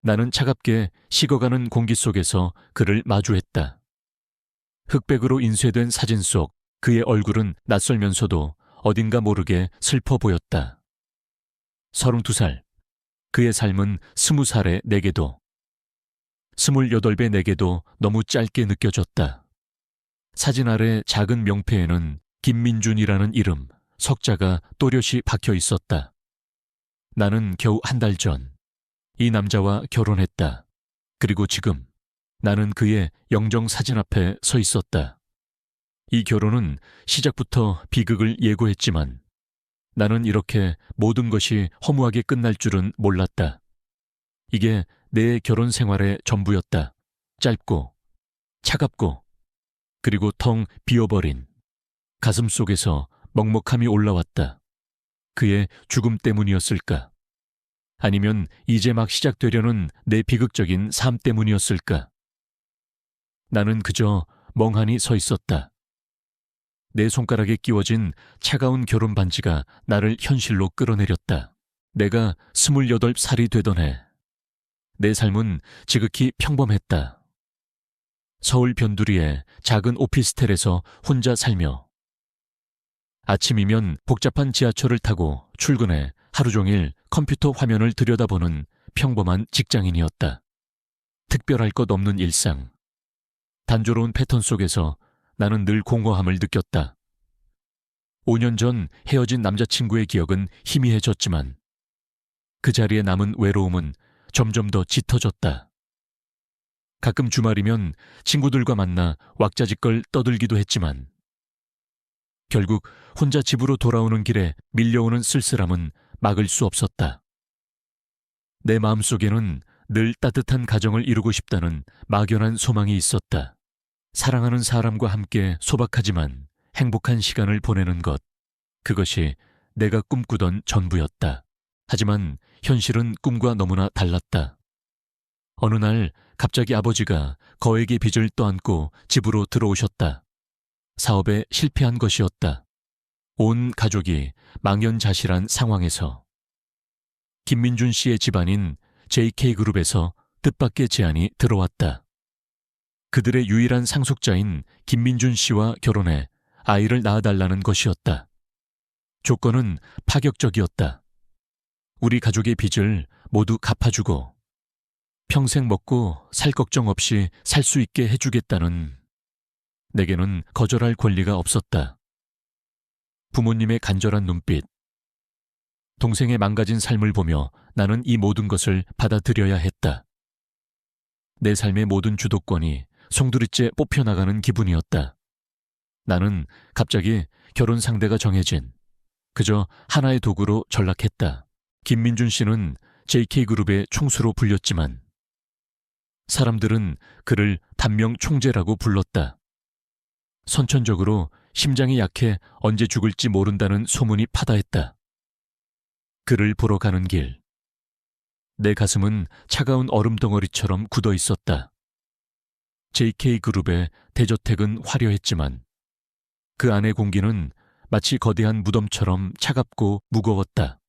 나는 차갑게 식어가는 공기 속에서 그를 마주했다. 흑백으로 인쇄된 사진 속 그의 얼굴은 낯설면서도 어딘가 모르게 슬퍼 보였다. 32살. 그의 삶은 20살의 내게도, 28의 내게도 너무 짧게 느껴졌다. 사진 아래 작은 명패에는 김민준이라는 이름, 석자가 또렷이 박혀 있었다. 나는 겨우 한 달 전 이 남자와 결혼했다. 그리고 지금 나는 그의 영정 사진 앞에 서 있었다. 이 결혼은 시작부터 비극을 예고했지만 나는 이렇게 모든 것이 허무하게 끝날 줄은 몰랐다. 이게 내 결혼 생활의 전부였다. 짧고, 차갑고, 그리고 텅 비어버린 가슴 속에서 먹먹함이 올라왔다. 그의 죽음 때문이었을까? 아니면 이제 막 시작되려는 내 비극적인 삶 때문이었을까? 나는 그저 멍하니 서 있었다. 내 손가락에 끼워진 차가운 결혼 반지가 나를 현실로 끌어내렸다. 내가 28살이 되던 해, 내 삶은 지극히 평범했다. 서울 변두리의 작은 오피스텔에서 혼자 살며 아침이면 복잡한 지하철을 타고 출근해 하루 종일 컴퓨터 화면을 들여다보는 평범한 직장인이었다. 특별할 것 없는 일상. 단조로운 패턴 속에서 나는 늘 공허함을 느꼈다. 5년 전 헤어진 남자친구의 기억은 희미해졌지만 그 자리에 남은 외로움은 점점 더 짙어졌다. 가끔 주말이면 친구들과 만나 왁자지껄 떠들기도 했지만 결국 혼자 집으로 돌아오는 길에 밀려오는 쓸쓸함은 막을 수 없었다. 내 마음속에는 늘 따뜻한 가정을 이루고 싶다는 막연한 소망이 있었다. 사랑하는 사람과 함께 소박하지만 행복한 시간을 보내는 것, 그것이 내가 꿈꾸던 전부였다. 하지만 현실은 꿈과 너무나 달랐다. 어느 날 갑자기 아버지가 거액의 빚을 떠안고 집으로 들어오셨다. 사업에 실패한 것이었다. 온 가족이 망연자실한 상황에서 김민준 씨의 집안인 JK그룹에서 뜻밖의 제안이 들어왔다. 그들의 유일한 상속자인 김민준 씨와 결혼해 아이를 낳아달라는 것이었다. 조건은 파격적이었다. 우리 가족의 빚을 모두 갚아주고 평생 먹고 살 걱정 없이 살 수 있게 해주겠다는. 내게는 거절할 권리가 없었다. 부모님의 간절한 눈빛, 동생의 망가진 삶을 보며 나는 이 모든 것을 받아들여야 했다. 내 삶의 모든 주도권이 송두리째 뽑혀나가는 기분이었다. 나는 갑자기 결혼 상대가 정해진 그저 하나의 도구로 전락했다. 김민준 씨는 JK그룹의 총수로 불렸지만 사람들은 그를 단명 총재라고 불렀다. 선천적으로 심장이 약해 언제 죽을지 모른다는 소문이 파다했다. 그를 보러 가는 길, 내 가슴은 차가운 얼음 덩어리처럼 굳어 있었다. JK그룹의 대저택은 화려했지만 그 안의 공기는 마치 거대한 무덤처럼 차갑고 무거웠다.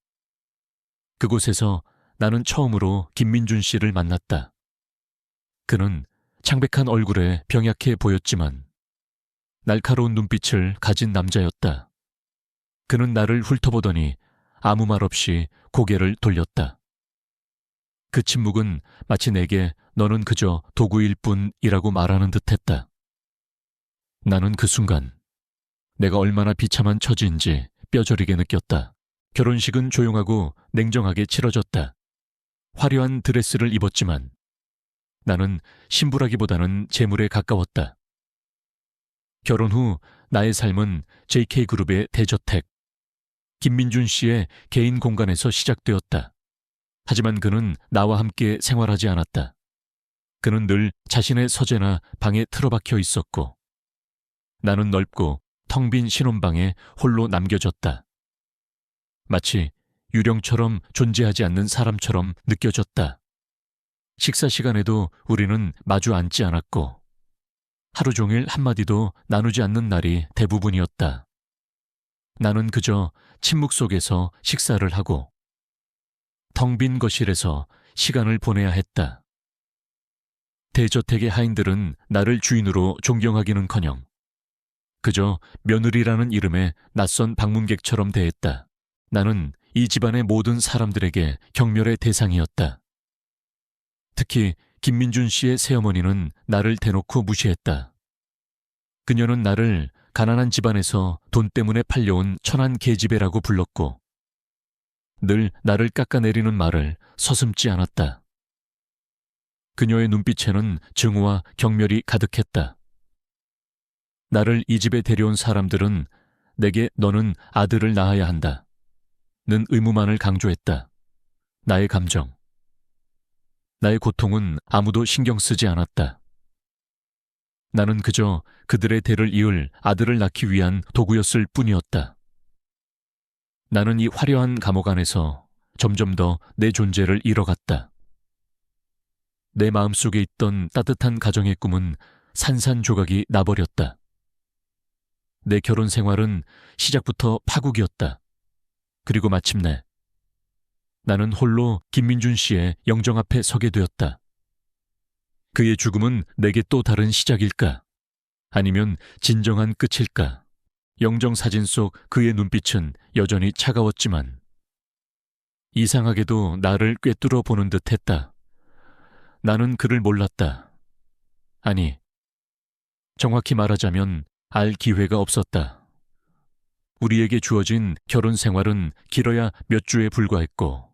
그곳에서 나는 처음으로 김민준 씨를 만났다. 그는 창백한 얼굴에 병약해 보였지만 날카로운 눈빛을 가진 남자였다. 그는 나를 훑어보더니 아무 말 없이 고개를 돌렸다. 그 침묵은 마치 내게 너는 그저 도구일 뿐이라고 말하는 듯했다. 나는 그 순간 내가 얼마나 비참한 처지인지 뼈저리게 느꼈다. 결혼식은 조용하고 냉정하게 치러졌다. 화려한 드레스를 입었지만 나는 신부라기보다는 재물에 가까웠다. 결혼 후 나의 삶은 JK그룹의 대저택, 김민준 씨의 개인 공간에서 시작되었다. 하지만 그는 나와 함께 생활하지 않았다. 그는 늘 자신의 서재나 방에 틀어박혀 있었고 나는 넓고 텅 빈 신혼방에 홀로 남겨졌다. 마치 유령처럼 존재하지 않는 사람처럼 느껴졌다. 식사 시간에도 우리는 마주 앉지 않았고 하루 종일 한마디도 나누지 않는 날이 대부분이었다. 나는 그저 침묵 속에서 식사를 하고 텅 빈 거실에서 시간을 보내야 했다. 대저택의 하인들은 나를 주인으로 존경하기는커녕 그저 며느리라는 이름의 낯선 방문객처럼 대했다. 나는 이 집안의 모든 사람들에게 경멸의 대상이었다. 특히 김민준 씨의 새어머니는 나를 대놓고 무시했다. 그녀는 나를 가난한 집안에서 돈 때문에 팔려온 천한 계집애라고 불렀고 늘 나를 깎아내리는 말을 서슴지 않았다. 그녀의 눈빛에는 증오와 경멸이 가득했다. 나를 이 집에 데려온 사람들은 내게 너는 아들을 낳아야 한다. 는 의무만을 강조했다. 나의 감정, 나의 고통은 아무도 신경 쓰지 않았다. 나는 그저 그들의 대를 이을 아들을 낳기 위한 도구였을 뿐이었다. 나는 이 화려한 감옥 안에서 점점 더 내 존재를 잃어갔다. 내 마음속에 있던 따뜻한 가정의 꿈은 산산조각이 나버렸다. 내 결혼 생활은 시작부터 파국이었다. 그리고 마침내 나는 홀로 김민준 씨의 영정 앞에 서게 되었다. 그의 죽음은 내게 또 다른 시작일까? 아니면 진정한 끝일까? 영정사진 속 그의 눈빛은 여전히 차가웠지만 이상하게도 나를 꿰뚫어 보는 듯 했다. 나는 그를 몰랐다. 아니, 정확히 말하자면 알 기회가 없었다. 우리에게 주어진 결혼 생활은 길어야 몇 주에 불과했고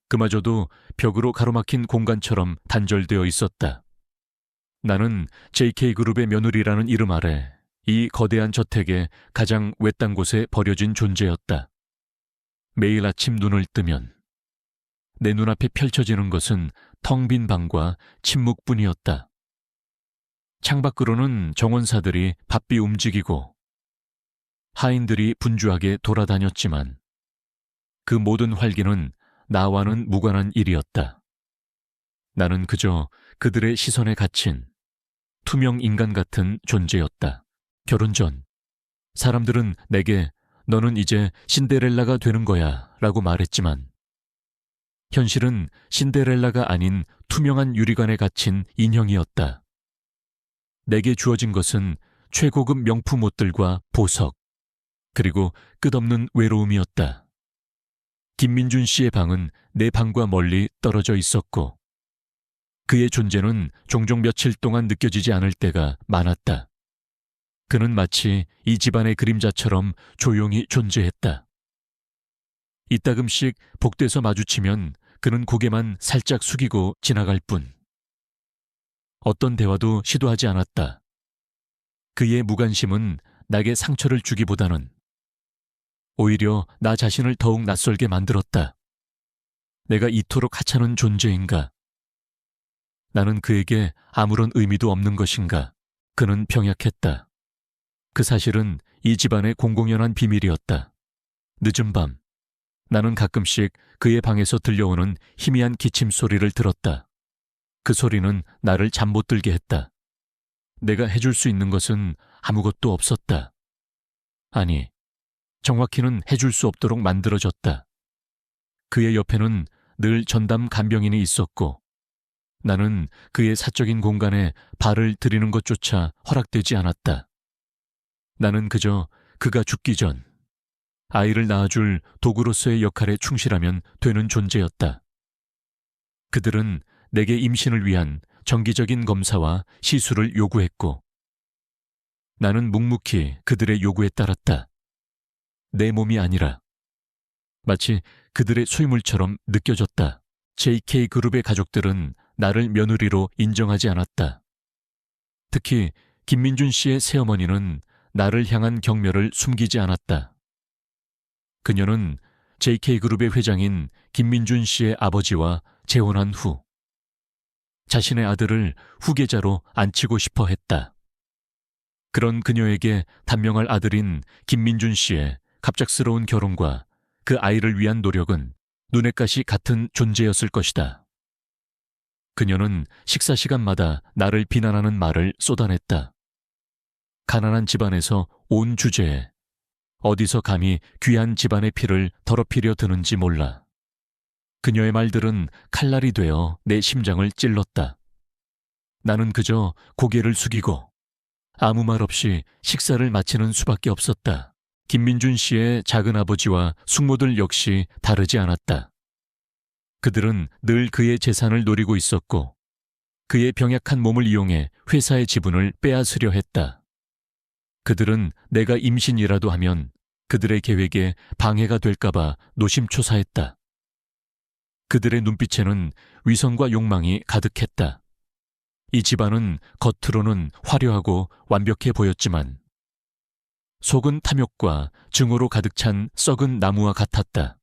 그마저도 벽으로 가로막힌 공간처럼 단절되어 있었다. 나는 JK그룹의 며느리라는 이름 아래 이 거대한 저택의 가장 외딴 곳에 버려진 존재였다. 매일 아침 눈을 뜨면 내 눈앞에 펼쳐지는 것은 텅 빈 방과 침묵뿐이었다. 창밖으로는 정원사들이 바삐 움직이고 하인들이 분주하게 돌아다녔지만 그 모든 활기는 나와는 무관한 일이었다. 나는 그저 그들의 시선에 갇힌 투명 인간 같은 존재였다. 결혼 전 사람들은 내게 너는 이제 신데렐라가 되는 거야 라고 말했지만 현실은 신데렐라가 아닌 투명한 유리관에 갇힌 인형이었다. 내게 주어진 것은 최고급 명품 옷들과 보석, 그리고 끝없는 외로움이었다. 김민준 씨의 방은 내 방과 멀리 떨어져 있었고 그의 존재는 종종 며칠 동안 느껴지지 않을 때가 많았다. 그는 마치 이 집안의 그림자처럼 조용히 존재했다. 이따금씩 복도에서 마주치면 그는 고개만 살짝 숙이고 지나갈 뿐. 어떤 대화도 시도하지 않았다. 그의 무관심은 나에게 상처를 주기보다는 오히려 나 자신을 더욱 낯설게 만들었다. 내가 이토록 하찮은 존재인가? 나는 그에게 아무런 의미도 없는 것인가? 그는 병약했다. 그 사실은 이 집안의 공공연한 비밀이었다. 늦은 밤, 나는 가끔씩 그의 방에서 들려오는 희미한 기침 소리를 들었다. 그 소리는 나를 잠 못 들게 했다. 내가 해줄 수 있는 것은 아무것도 없었다. 아니, 정확히는 해줄 수 없도록 만들어졌다. 그의 옆에는 늘 전담 간병인이 있었고 나는 그의 사적인 공간에 발을 들이는 것조차 허락되지 않았다. 나는 그저 그가 죽기 전 아이를 낳아줄 도구로서의 역할에 충실하면 되는 존재였다. 그들은 내게 임신을 위한 정기적인 검사와 시술을 요구했고 나는 묵묵히 그들의 요구에 따랐다. 내 몸이 아니라 마치 그들의 소유물처럼 느껴졌다. JK그룹의 가족들은 나를 며느리로 인정하지 않았다. 특히 김민준 씨의 새어머니는 나를 향한 경멸을 숨기지 않았다. 그녀는 JK그룹의 회장인 김민준 씨의 아버지와 재혼한 후 자신의 아들을 후계자로 앉히고 싶어 했다. 그런 그녀에게 단명할 아들인 김민준 씨의 갑작스러운 결혼과 그 아이를 위한 노력은 눈엣가시 같은 존재였을 것이다. 그녀는 식사 시간마다 나를 비난하는 말을 쏟아냈다. 가난한 집안에서 온 주제에 어디서 감히 귀한 집안의 피를 더럽히려 드는지 몰라. 그녀의 말들은 칼날이 되어 내 심장을 찔렀다. 나는 그저 고개를 숙이고 아무 말 없이 식사를 마치는 수밖에 없었다. 김민준 씨의 작은아버지와 숙모들 역시 다르지 않았다. 그들은 늘 그의 재산을 노리고 있었고 그의 병약한 몸을 이용해 회사의 지분을 빼앗으려 했다. 그들은 내가 임신이라도 하면 그들의 계획에 방해가 될까봐 노심초사했다. 그들의 눈빛에는 위선과 욕망이 가득했다. 이 집안은 겉으로는 화려하고 완벽해 보였지만 속은 탐욕과 증오로 가득 찬 썩은 나무와 같았다.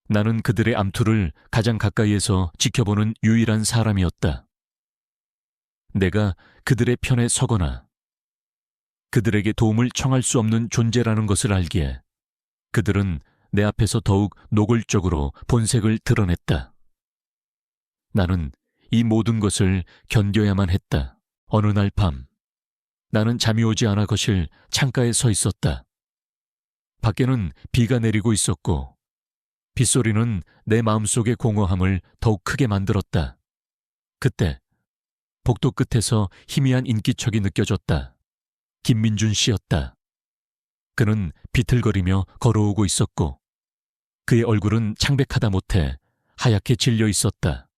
나는 그들의 암투를 가장 가까이에서 지켜보는 유일한 사람이었다. 내가 그들의 편에 서거나 그들에게 도움을 청할 수 없는 존재라는 것을 알기에 그들은 내 앞에서 더욱 노골적으로 본색을 드러냈다. 나는 이 모든 것을 견뎌야만 했다. 어느 날 밤, 나는 잠이 오지 않아 거실 창가에 서 있었다. 밖에는 비가 내리고 있었고 빗소리는 내 마음속의 공허함을 더욱 크게 만들었다. 그때 복도 끝에서 희미한 인기척이 느껴졌다. 김민준 씨였다. 그는 비틀거리며 걸어오고 있었고 그의 얼굴은 창백하다 못해 하얗게 질려 있었다.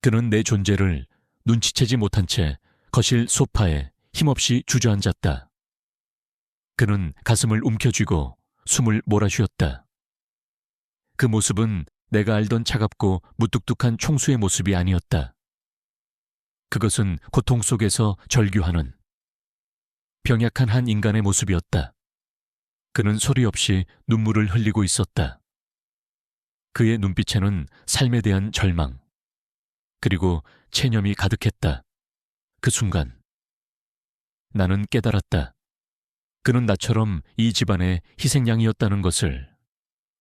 그는 내 존재를 눈치채지 못한 채 거실 소파에 힘없이 주저앉았다. 그는 가슴을 움켜쥐고 숨을 몰아쉬었다. 그 모습은 내가 알던 차갑고 무뚝뚝한 총수의 모습이 아니었다. 그것은 고통 속에서 절규하는 병약한 한 인간의 모습이었다. 그는 소리 없이 눈물을 흘리고 있었다. 그의 눈빛에는 삶에 대한 절망, 그리고 체념이 가득했다. 그 순간 나는 깨달았다. 그는 나처럼 이 집안의 희생양이었다는 것을.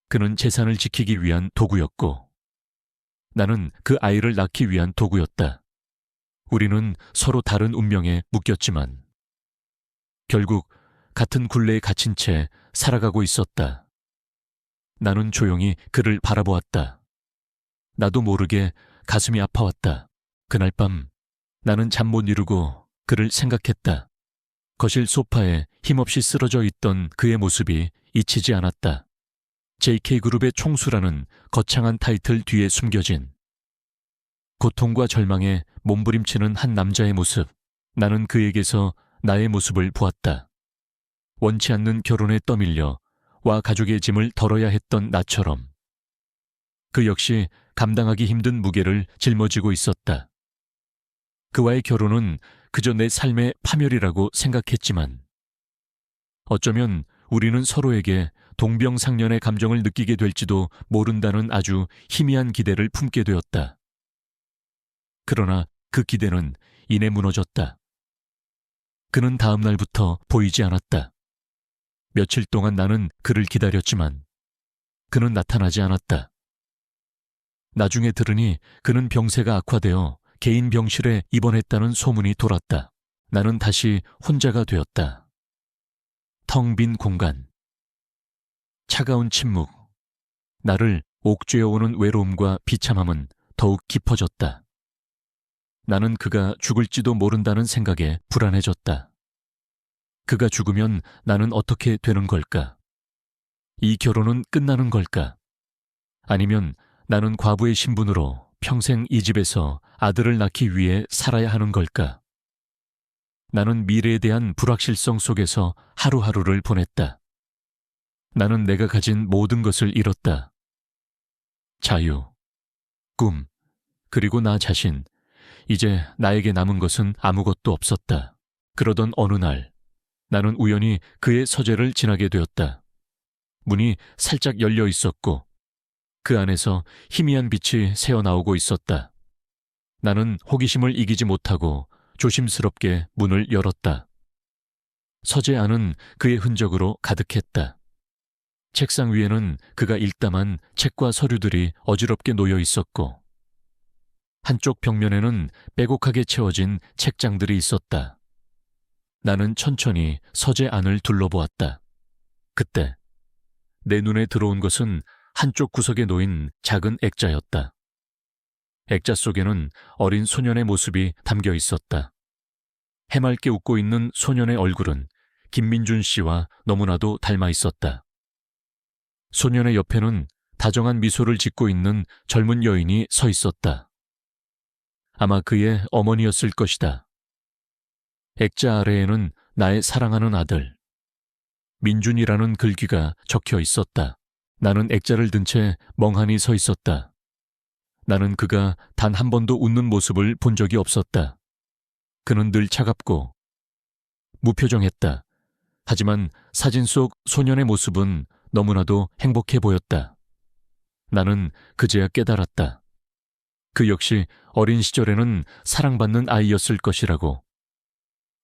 그는 재산을 지키기 위한 도구였고 나는 그 아이를 낳기 위한 도구였다. 우리는 서로 다른 운명에 묶였지만 결국 같은 굴레에 갇힌 채 살아가고 있었다. 나는 조용히 그를 바라보았다. 나도 모르게 가슴이 아파왔다. 그날 밤 나는 잠 못 이루고 그를 생각했다. 거실 소파에 힘없이 쓰러져 있던 그의 모습이 잊히지 않았다. JK그룹의 총수라는 거창한 타이틀 뒤에 숨겨진 고통과 절망에 몸부림치는 한 남자의 모습. 나는 그에게서 나의 모습을 보았다. 원치 않는 결혼에 떠밀려 와 가족의 짐을 덜어야 했던 나처럼 그 역시 감당하기 힘든 무게를 짊어지고 있었다. 그와의 결혼은 그저 내 삶의 파멸이라고 생각했지만 어쩌면 우리는 서로에게 동병상련의 감정을 느끼게 될지도 모른다는 아주 희미한 기대를 품게 되었다. 그러나 그 기대는 이내 무너졌다. 그는 다음 날부터 보이지 않았다. 며칠 동안 나는 그를 기다렸지만 그는 나타나지 않았다. 나중에 들으니 그는 병세가 악화되어 개인 병실에 입원했다는 소문이 돌았다. 나는 다시 혼자가 되었다. 텅 빈 공간, 차가운 침묵, 나를 옥죄어오는 외로움과 비참함은 더욱 깊어졌다. 나는 그가 죽을지도 모른다는 생각에 불안해졌다. 그가 죽으면 나는 어떻게 되는 걸까? 이 결혼은 끝나는 걸까? 아니면 나는 과부의 신분으로 평생 이 집에서 아들을 낳기 위해 살아야 하는 걸까? 나는 미래에 대한 불확실성 속에서 하루하루를 보냈다. 나는 내가 가진 모든 것을 잃었다. 자유, 꿈, 그리고 나 자신. 이제 나에게 남은 것은 아무것도 없었다. 그러던 어느 날 나는 우연히 그의 서재를 지나게 되었다. 문이 살짝 열려 있었고 그 안에서 희미한 빛이 새어나오고 있었다. 나는 호기심을 이기지 못하고 조심스럽게 문을 열었다. 서재 안은 그의 흔적으로 가득했다. 책상 위에는 그가 읽다만 책과 서류들이 어지럽게 놓여 있었고 한쪽 벽면에는 빼곡하게 채워진 책장들이 있었다. 나는 천천히 서재 안을 둘러보았다. 그때 내 눈에 들어온 것은 한쪽 구석에 놓인 작은 액자였다. 액자 속에는 어린 소년의 모습이 담겨 있었다. 해맑게 웃고 있는 소년의 얼굴은 김민준 씨와 너무나도 닮아 있었다. 소년의 옆에는 다정한 미소를 짓고 있는 젊은 여인이 서 있었다. 아마 그의 어머니였을 것이다. 액자 아래에는 나의 사랑하는 아들, 민준이라는 글귀가 적혀 있었다. 나는 액자를 든 채 멍하니 서 있었다. 나는 그가 단 한 번도 웃는 모습을 본 적이 없었다. 그는 늘 차갑고 무표정했다. 하지만 사진 속 소년의 모습은 너무나도 행복해 보였다. 나는 그제야 깨달았다. 그 역시 어린 시절에는 사랑받는 아이였을 것이라고.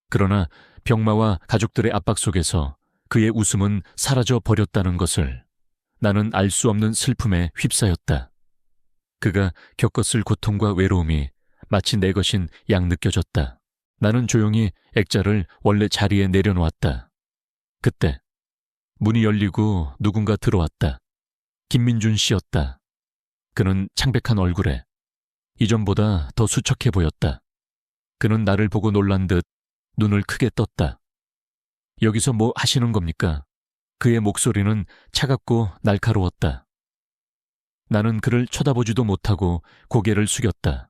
그러나 병마와 가족들의 압박 속에서 그의 웃음은 사라져 버렸다는 것을 나는 알 수 없는 슬픔에 휩싸였다. 그가 겪었을 고통과 외로움이 마치 내 것인 양 느껴졌다. 나는 조용히 액자를 원래 자리에 내려놓았다. 그때 문이 열리고 누군가 들어왔다. 김민준 씨였다. 그는 창백한 얼굴에 이전보다 더 수척해 보였다. 그는 나를 보고 놀란 듯 눈을 크게 떴다. 여기서 뭐 하시는 겁니까? 그의 목소리는 차갑고 날카로웠다. 나는 그를 쳐다보지도 못하고 고개를 숙였다.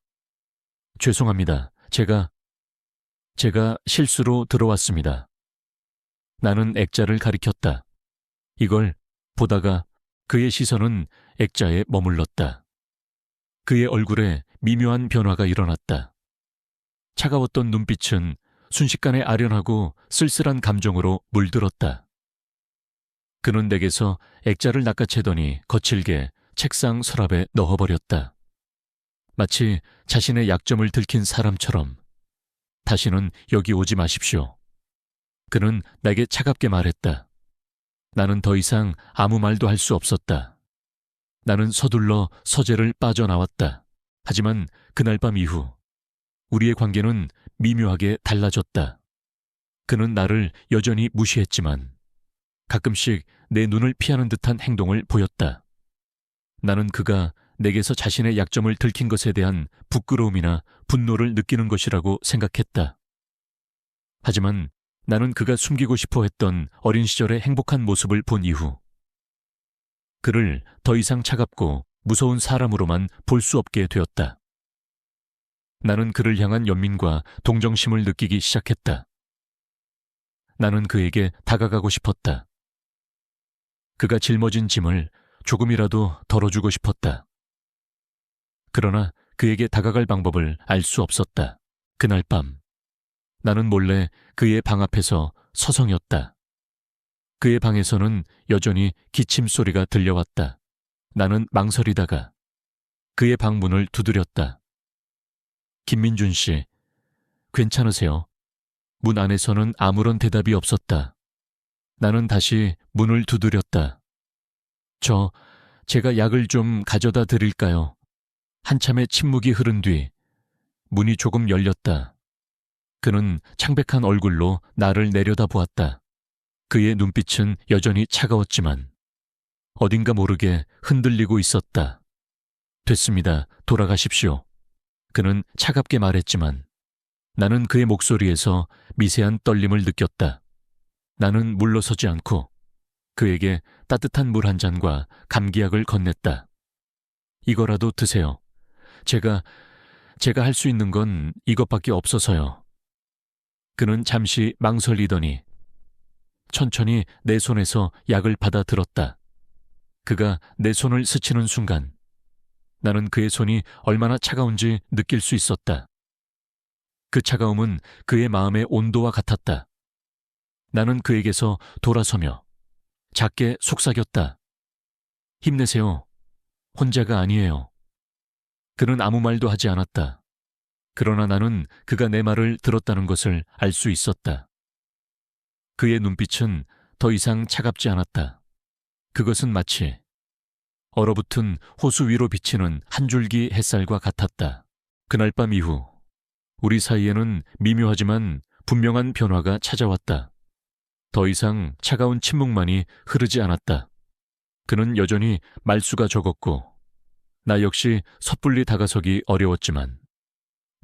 죄송합니다. 제가 실수로 들어왔습니다. 나는 액자를 가리켰다. 이걸 보다가 그의 시선은 액자에 머물렀다. 그의 얼굴에 미묘한 변화가 일어났다. 차가웠던 눈빛은 순식간에 아련하고 쓸쓸한 감정으로 물들었다. 그는 내게서 액자를 낚아채더니 거칠게 책상 서랍에 넣어버렸다. 마치 자신의 약점을 들킨 사람처럼 다시는 여기 오지 마십시오. 그는 내게 차갑게 말했다. 나는 더 이상 아무 말도 할 수 없었다. 나는 서둘러 서재를 빠져나왔다. 하지만 그날 밤 이후 우리의 관계는 미묘하게 달라졌다. 그는 나를 여전히 무시했지만 가끔씩 내 눈을 피하는 듯한 행동을 보였다. 나는 그가 내게서 자신의 약점을 들킨 것에 대한 부끄러움이나 분노를 느끼는 것이라고 생각했다. 하지만 나는 그가 숨기고 싶어 했던 어린 시절의 행복한 모습을 본 이후 그를 더 이상 차갑고 무서운 사람으로만 볼 수 없게 되었다. 나는 그를 향한 연민과 동정심을 느끼기 시작했다. 나는 그에게 다가가고 싶었다. 그가 짊어진 짐을 조금이라도 덜어주고 싶었다. 그러나 그에게 다가갈 방법을 알 수 없었다. 그날 밤 나는 몰래 그의 방 앞에서 서성였다. 그의 방에서는 여전히 기침 소리가 들려왔다. 나는 망설이다가 그의 방문을 두드렸다. 김민준 씨, 괜찮으세요? 문 안에서는 아무런 대답이 없었다. 나는 다시 문을 두드렸다. 제가 약을 좀 가져다 드릴까요? 한참의 침묵이 흐른 뒤 문이 조금 열렸다. 그는 창백한 얼굴로 나를 내려다보았다. 그의 눈빛은 여전히 차가웠지만 어딘가 모르게 흔들리고 있었다. 됐습니다. 돌아가십시오. 그는 차갑게 말했지만 나는 그의 목소리에서 미세한 떨림을 느꼈다. 나는 물러서지 않고 그에게 따뜻한 물 한 잔과 감기약을 건넸다. 이거라도 드세요. 제가 할 수 있는 건 이것밖에 없어서요. 그는 잠시 망설이더니 천천히 내 손에서 약을 받아 들었다. 그가 내 손을 스치는 순간 나는 그의 손이 얼마나 차가운지 느낄 수 있었다. 그 차가움은 그의 마음의 온도와 같았다. 나는 그에게서 돌아서며 작게 속삭였다. 힘내세요. 혼자가 아니에요. 그는 아무 말도 하지 않았다. 그러나 나는 그가 내 말을 들었다는 것을 알 수 있었다. 그의 눈빛은 더 이상 차갑지 않았다. 그것은 마치 얼어붙은 호수 위로 비치는 한 줄기 햇살과 같았다. 그날 밤 이후 우리 사이에는 미묘하지만 분명한 변화가 찾아왔다. 더 이상 차가운 침묵만이 흐르지 않았다. 그는 여전히 말수가 적었고 나 역시 섣불리 다가서기 어려웠지만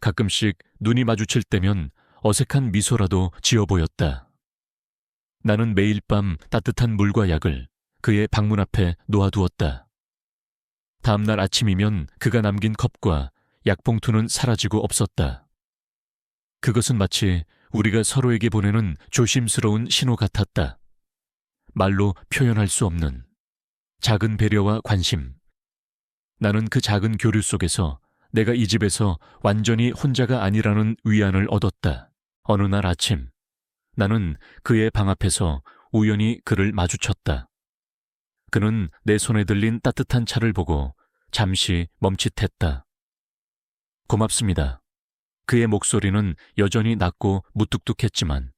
가끔씩 눈이 마주칠 때면 어색한 미소라도 지어 보였다. 나는 매일 밤 따뜻한 물과 약을 그의 방문 앞에 놓아두었다. 다음날 아침이면 그가 남긴 컵과 약봉투는 사라지고 없었다. 그것은 마치 우리가 서로에게 보내는 조심스러운 신호 같았다. 말로 표현할 수 없는 작은 배려와 관심. 나는 그 작은 교류 속에서 내가 이 집에서 완전히 혼자가 아니라는 위안을 얻었다. 어느 날 아침, 나는 그의 방 앞에서 우연히 그를 마주쳤다. 그는 내 손에 들린 따뜻한 차를 보고 잠시 멈칫했다. 고맙습니다. 그의 목소리는 여전히 낮고 무뚝뚝했지만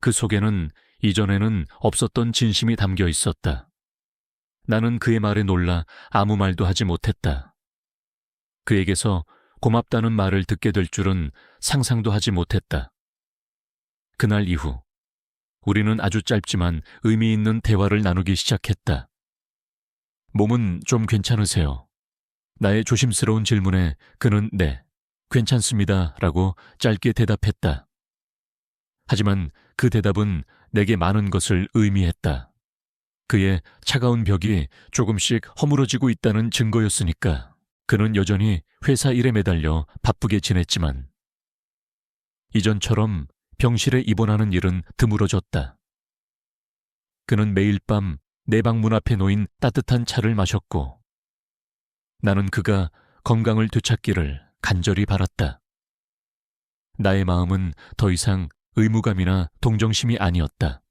그 속에는 이전에는 없었던 진심이 담겨 있었다. 나는 그의 말에 놀라 아무 말도 하지 못했다. 그에게서 고맙다는 말을 듣게 될 줄은 상상도 하지 못했다. 그날 이후 우리는 아주 짧지만 의미 있는 대화를 나누기 시작했다. 몸은 좀 괜찮으세요? 나의 조심스러운 질문에 그는 네, 괜찮습니다 라고 짧게 대답했다. 하지만 그 대답은 내게 많은 것을 의미했다. 그의 차가운 벽이 조금씩 허물어지고 있다는 증거였으니까. 그는 여전히 회사 일에 매달려 바쁘게 지냈지만 이전처럼 병실에 입원하는 일은 드물어졌다. 그는 매일 밤 내 방 문 앞에 놓인 따뜻한 차를 마셨고 나는 그가 건강을 되찾기를 간절히 바랐다. 나의 마음은 더 이상 의무감이나 동정심이 아니었다.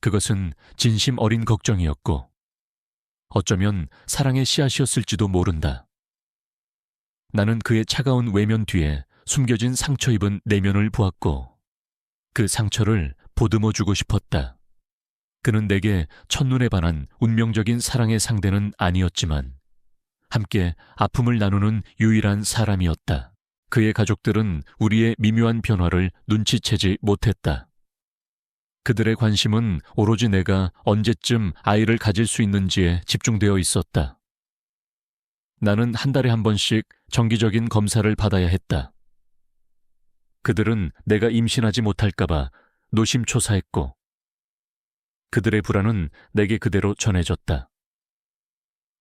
그것은 진심 어린 걱정이었고 어쩌면 사랑의 씨앗이었을지도 모른다. 나는 그의 차가운 외면 뒤에 숨겨진 상처 입은 내면을 보았고 그 상처를 보듬어주고 싶었다. 그는 내게 첫눈에 반한 운명적인 사랑의 상대는 아니었지만 함께 아픔을 나누는 유일한 사람이었다. 그의 가족들은 우리의 미묘한 변화를 눈치채지 못했다. 그들의 관심은 오로지 내가 언제쯤 아이를 가질 수 있는지에 집중되어 있었다. 나는 한 달에 한 번씩 정기적인 검사를 받아야 했다. 그들은 내가 임신하지 못할까봐 노심초사했고 그들의 불안은 내게 그대로 전해졌다.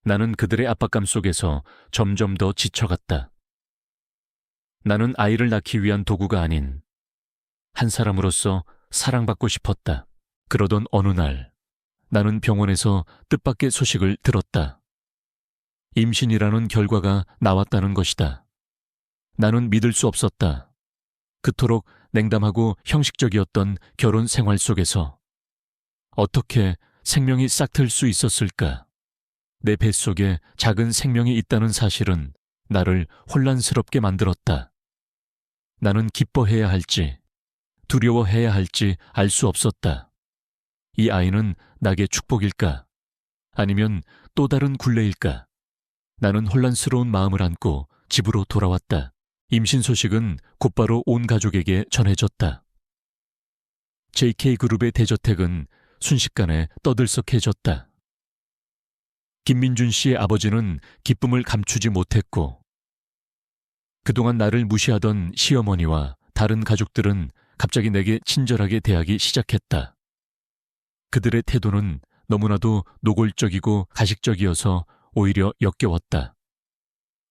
나는 그들의 압박감 속에서 점점 더 지쳐갔다. 나는 아이를 낳기 위한 도구가 아닌 한 사람으로서 사랑받고 싶었다. 그러던 어느 날 나는 병원에서 뜻밖의 소식을 들었다. 임신이라는 결과가 나왔다는 것이다. 나는 믿을 수 없었다. 그토록 냉담하고 형식적이었던 결혼 생활 속에서 어떻게 생명이 싹틀 수 있었을까? 내 뱃속에 작은 생명이 있다는 사실은 나를 혼란스럽게 만들었다. 나는 기뻐해야 할지 두려워해야 할지 알 수 없었다. 이 아이는 나에게 축복일까? 아니면 또 다른 굴레일까? 나는 혼란스러운 마음을 안고 집으로 돌아왔다. 임신 소식은 곧바로 온 가족에게 전해졌다. JK그룹의 대저택은 순식간에 떠들썩해졌다. 김민준 씨의 아버지는 기쁨을 감추지 못했고 그동안 나를 무시하던 시어머니와 다른 가족들은 갑자기 내게 친절하게 대하기 시작했다. 그들의 태도는 너무나도 노골적이고 가식적이어서 오히려 역겨웠다.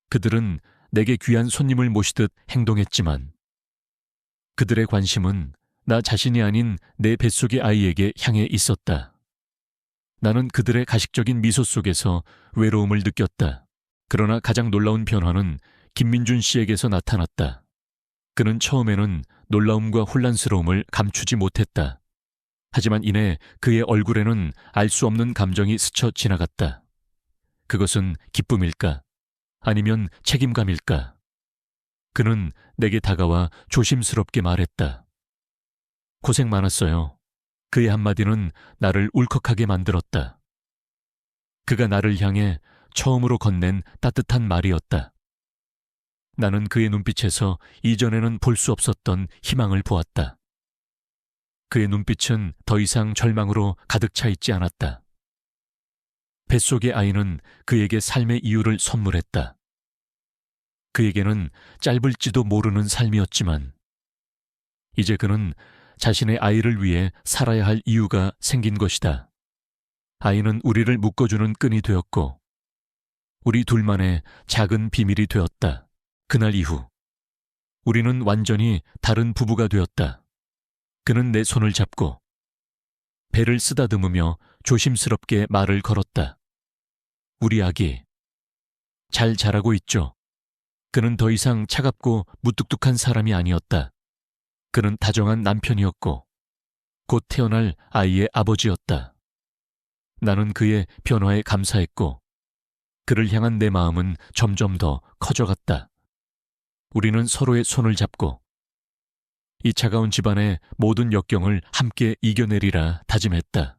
그들은 내게 귀한 손님을 모시듯 행동했지만 그들의 관심은 나 자신이 아닌 내 뱃속의 아이에게 향해 있었다. 나는 그들의 가식적인 미소 속에서 외로움을 느꼈다. 그러나 가장 놀라운 변화는 김민준 씨에게서 나타났다. 그는 처음에는 놀라움과 혼란스러움을 감추지 못했다. 하지만 이내 그의 얼굴에는 알 수 없는 감정이 스쳐 지나갔다. 그것은 기쁨일까? 아니면 책임감일까? 그는 내게 다가와 조심스럽게 말했다. 고생 많았어요. 그의 한마디는 나를 울컥하게 만들었다. 그가 나를 향해 처음으로 건넨 따뜻한 말이었다. 나는 그의 눈빛에서 이전에는 볼 수 없었던 희망을 보았다. 그의 눈빛은 더 이상 절망으로 가득 차 있지 않았다. 뱃속의 아이는 그에게 삶의 이유를 선물했다. 그에게는 짧을지도 모르는 삶이었지만 이제 그는 자신의 아이를 위해 살아야 할 이유가 생긴 것이다. 아이는 우리를 묶어주는 끈이 되었고 우리 둘만의 작은 비밀이 되었다. 그날 이후 우리는 완전히 다른 부부가 되었다. 그는 내 손을 잡고 배를 쓰다듬으며 조심스럽게 말을 걸었다. 우리 아기, 잘 자라고 있죠? 그는 더 이상 차갑고 무뚝뚝한 사람이 아니었다. 그는 다정한 남편이었고 곧 태어날 아이의 아버지였다. 나는 그의 변화에 감사했고 그를 향한 내 마음은 점점 더 커져갔다. 우리는 서로의 손을 잡고 이 차가운 집안의 모든 역경을 함께 이겨내리라 다짐했다.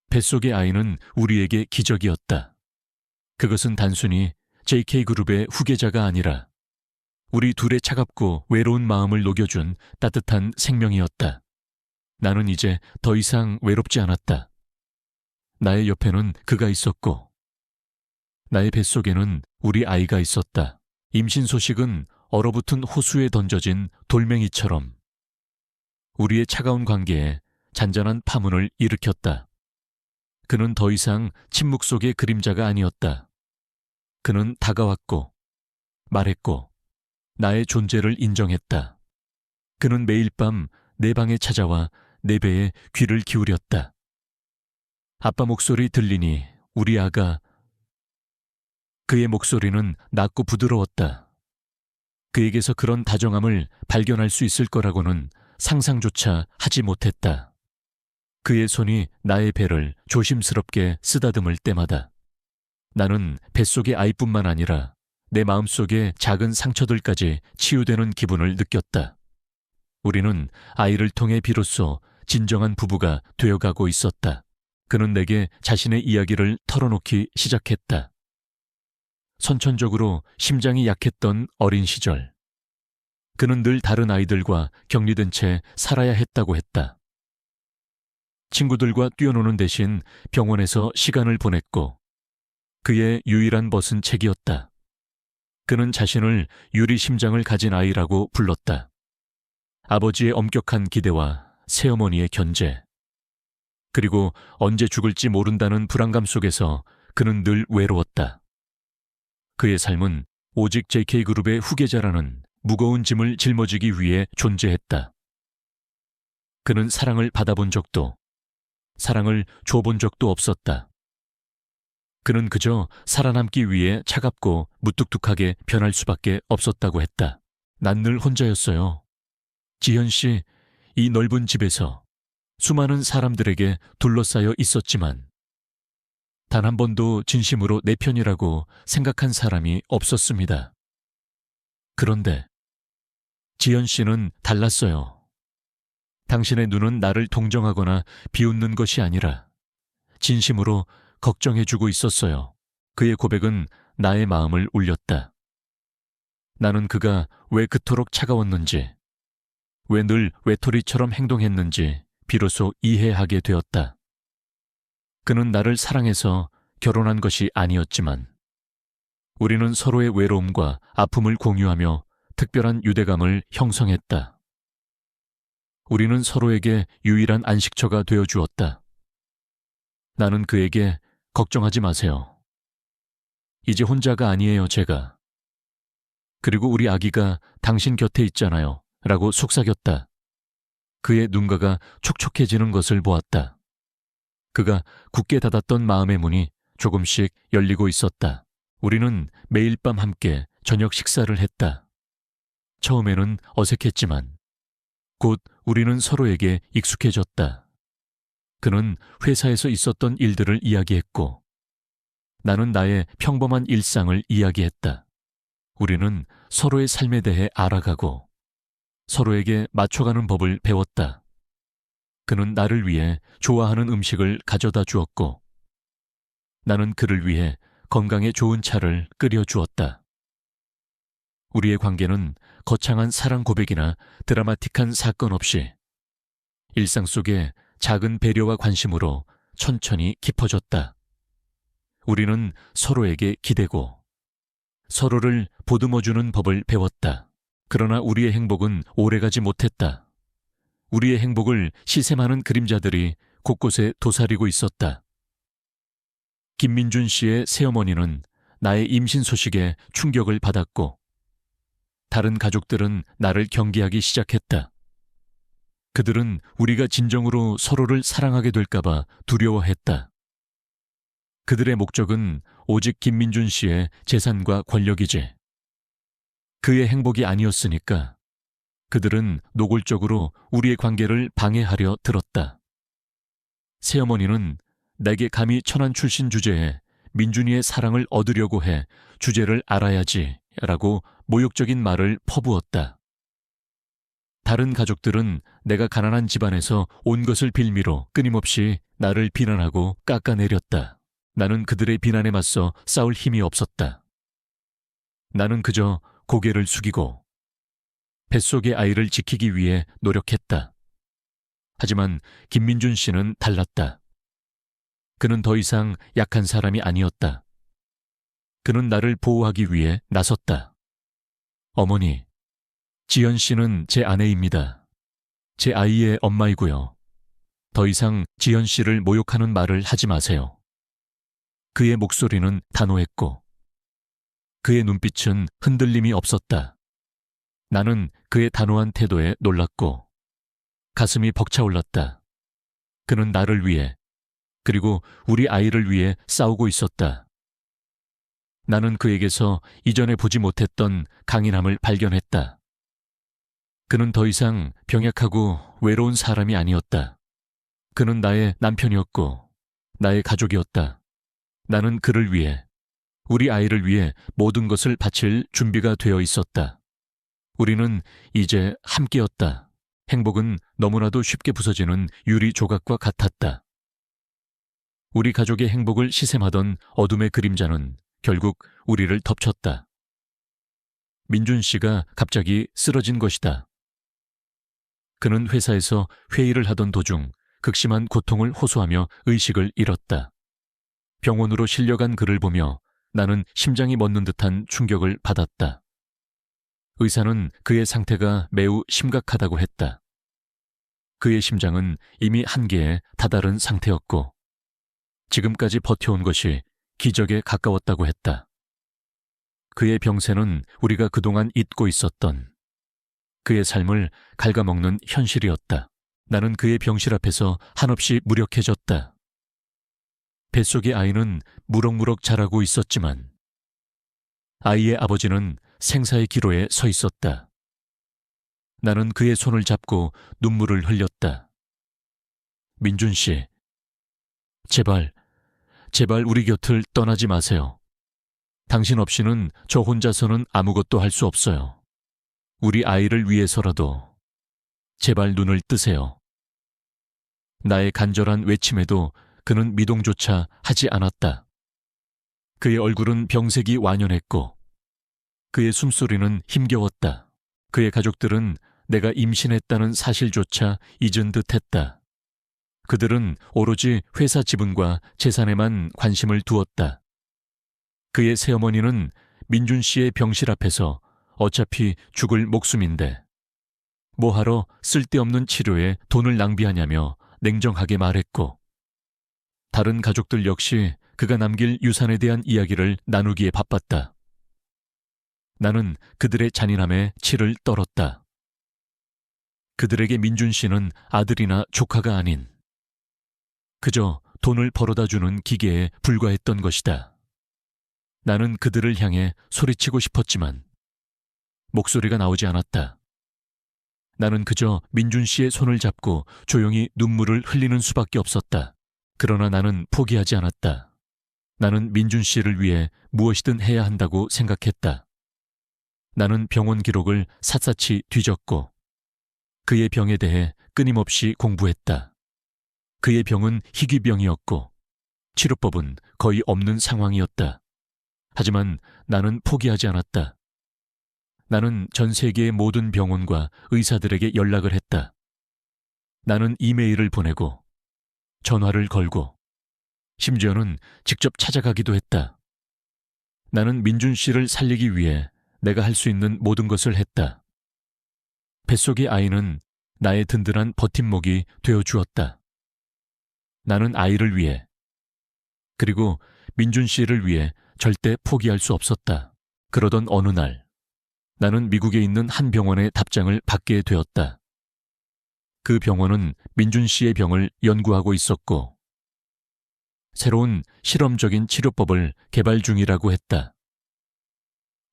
뱃속의 아이는 우리에게 기적이었다. 그것은 단순히 JK그룹의 후계자가 아니라 우리 둘의 차갑고 외로운 마음을 녹여준 따뜻한 생명이었다. 나는 이제 더 이상 외롭지 않았다. 나의 옆에는 그가 있었고 나의 뱃속에는 우리 아이가 있었다. 임신 소식은 얼어붙은 호수에 던져진 돌멩이처럼 우리의 차가운 관계에 잔잔한 파문을 일으켰다. 그는 더 이상 침묵 속의 그림자가 아니었다. 그는 다가왔고 말했고 나의 존재를 인정했다. 그는 매일 밤 내 방에 찾아와 내 배에 귀를 기울였다. 아빠 목소리 들리니 우리 아가. 그의 목소리는 낮고 부드러웠다. 그에게서 그런 다정함을 발견할 수 있을 거라고는 상상조차 하지 못했다. 그의 손이 나의 배를 조심스럽게 쓰다듬을 때마다 나는 뱃속의 아이뿐만 아니라 내 마음속의 작은 상처들까지 치유되는 기분을 느꼈다. 우리는 아이를 통해 비로소 진정한 부부가 되어가고 있었다. 그는 내게 자신의 이야기를 털어놓기 시작했다. 선천적으로 심장이 약했던 어린 시절. 그는 늘 다른 아이들과 격리된 채 살아야 했다고 했다. 친구들과 뛰어노는 대신 병원에서 시간을 보냈고 그의 유일한 벗은 책이었다. 그는 자신을 유리 심장을 가진 아이라고 불렀다. 아버지의 엄격한 기대와 새어머니의 견제, 그리고 언제 죽을지 모른다는 불안감 속에서 그는 늘 외로웠다. 그의 삶은 오직 JK그룹의 후계자라는 무거운 짐을 짊어지기 위해 존재했다. 그는 사랑을 받아본 적도, 사랑을 줘본 적도 없었다. 그는 그저 살아남기 위해 차갑고 무뚝뚝하게 변할 수밖에 없었다고 했다. 난 늘 혼자였어요. 지현 씨, 이 넓은 집에서 수많은 사람들에게 둘러싸여 있었지만 단 한 번도 진심으로 내 편이라고 생각한 사람이 없었습니다. 그런데 지현 씨는 달랐어요. 당신의 눈은 나를 동정하거나 비웃는 것이 아니라 진심으로 걱정해주고 있었어요. 그의 고백은 나의 마음을 울렸다. 나는 그가 왜 그토록 차가웠는지, 왜 늘 외톨이처럼 행동했는지 비로소 이해하게 되었다. 그는 나를 사랑해서 결혼한 것이 아니었지만 우리는 서로의 외로움과 아픔을 공유하며 특별한 유대감을 형성했다. 우리는 서로에게 유일한 안식처가 되어 주었다. 나는 그에게 걱정하지 마세요. 이제 혼자가 아니에요, 제가. 그리고 우리 아기가 당신 곁에 있잖아요. 라고 속삭였다. 그의 눈가가 촉촉해지는 것을 보았다. 그가 굳게 닫았던 마음의 문이 조금씩 열리고 있었다. 우리는 매일 밤 함께 저녁 식사를 했다. 처음에는 어색했지만 곧 우리는 서로에게 익숙해졌다. 그는 회사에서 있었던 일들을 이야기했고 나는 나의 평범한 일상을 이야기했다. 우리는 서로의 삶에 대해 알아가고 서로에게 맞춰가는 법을 배웠다. 그는 나를 위해 좋아하는 음식을 가져다 주었고 나는 그를 위해 건강에 좋은 차를 끓여 주었다. 우리의 관계는 거창한 사랑 고백이나 드라마틱한 사건 없이 일상 속의 작은 배려와 관심으로 천천히 깊어졌다. 우리는 서로에게 기대고 서로를 보듬어주는 법을 배웠다. 그러나 우리의 행복은 오래가지 못했다. 우리의 행복을 시샘하는 그림자들이 곳곳에 도사리고 있었다. 김민준 씨의 새어머니는 나의 임신 소식에 충격을 받았고 다른 가족들은 나를 경계하기 시작했다. 그들은 우리가 진정으로 서로를 사랑하게 될까봐 두려워했다. 그들의 목적은 오직 김민준 씨의 재산과 권력이지. 그의 행복이 아니었으니까 그들은 노골적으로 우리의 관계를 방해하려 들었다. 새어머니는 내게 감히 천안 출신 주제에 민준이의 사랑을 얻으려고 해 주제를 알아야지 라고 모욕적인 말을 퍼부었다. 다른 가족들은 내가 가난한 집안에서 온 것을 빌미로 끊임없이 나를 비난하고 깎아내렸다. 나는 그들의 비난에 맞서 싸울 힘이 없었다. 나는 그저 고개를 숙이고 뱃속의 아이를 지키기 위해 노력했다. 하지만 김민준 씨는 달랐다. 그는 더 이상 약한 사람이 아니었다. 그는 나를 보호하기 위해 나섰다. 어머니, 지연 씨는 제 아내입니다. 제 아이의 엄마이고요. 더 이상 지연 씨를 모욕하는 말을 하지 마세요. 그의 목소리는 단호했고 그의 눈빛은 흔들림이 없었다. 나는 그의 단호한 태도에 놀랐고 가슴이 벅차올랐다. 그는 나를 위해 그리고 우리 아이를 위해 싸우고 있었다. 나는 그에게서 이전에 보지 못했던 강인함을 발견했다. 그는 더 이상 병약하고 외로운 사람이 아니었다. 그는 나의 남편이었고 나의 가족이었다. 나는 그를 위해, 우리 아이를 위해 모든 것을 바칠 준비가 되어 있었다. 우리는 이제 함께였다. 행복은 너무나도 쉽게 부서지는 유리 조각과 같았다. 우리 가족의 행복을 시샘하던 어둠의 그림자는 결국 우리를 덮쳤다. 민준 씨가 갑자기 쓰러진 것이다. 그는 회사에서 회의를 하던 도중 극심한 고통을 호소하며 의식을 잃었다. 병원으로 실려간 그를 보며 나는 심장이 멎는 듯한 충격을 받았다. 의사는 그의 상태가 매우 심각하다고 했다. 그의 심장은 이미 한계에 다다른 상태였고 지금까지 버텨온 것이 기적에 가까웠다고 했다. 그의 병세는 우리가 그동안 잊고 있었던 그의 삶을 갉아먹는 현실이었다. 나는 그의 병실 앞에서 한없이 무력해졌다. 뱃속의 아이는 무럭무럭 자라고 있었지만 아이의 아버지는 생사의 기로에 서 있었다. 나는 그의 손을 잡고 눈물을 흘렸다. 민준 씨, 제발 우리 곁을 떠나지 마세요. 당신 없이는 저 혼자서는 아무것도 할 수 없어요. 우리 아이를 위해서라도 제발 눈을 뜨세요. 나의 간절한 외침에도 그는 미동조차 하지 않았다. 그의 얼굴은 병색이 완연했고 그의 숨소리는 힘겨웠다. 그의 가족들은 내가 임신했다는 사실조차 잊은 듯했다. 그들은 오로지 회사 지분과 재산에만 관심을 두었다. 그의 새어머니는 민준 씨의 병실 앞에서 어차피 죽을 목숨인데 뭐하러 쓸데없는 치료에 돈을 낭비하냐며 냉정하게 말했고 다른 가족들 역시 그가 남길 유산에 대한 이야기를 나누기에 바빴다. 나는 그들의 잔인함에 치를 떨었다. 그들에게 민준 씨는 아들이나 조카가 아닌 그저 돈을 벌어다주는 기계에 불과했던 것이다. 나는 그들을 향해 소리치고 싶었지만 목소리가 나오지 않았다. 나는 그저 민준 씨의 손을 잡고 조용히 눈물을 흘리는 수밖에 없었다. 그러나 나는 포기하지 않았다. 나는 민준 씨를 위해 무엇이든 해야 한다고 생각했다. 나는 병원 기록을 샅샅이 뒤졌고 그의 병에 대해 끊임없이 공부했다. 그의 병은 희귀병이었고 치료법은 거의 없는 상황이었다. 하지만 나는 포기하지 않았다. 나는 전 세계의 모든 병원과 의사들에게 연락을 했다. 나는 이메일을 보내고 전화를 걸고 심지어는 직접 찾아가기도 했다. 나는 민준 씨를 살리기 위해 내가 할 수 있는 모든 것을 했다. 뱃속의 아이는 나의 든든한 버팀목이 되어 주었다. 나는 아이를 위해, 그리고 민준 씨를 위해 절대 포기할 수 없었다. 그러던 어느 날, 나는 미국에 있는 한 병원의 답장을 받게 되었다. 그 병원은 민준 씨의 병을 연구하고 있었고, 새로운 실험적인 치료법을 개발 중이라고 했다.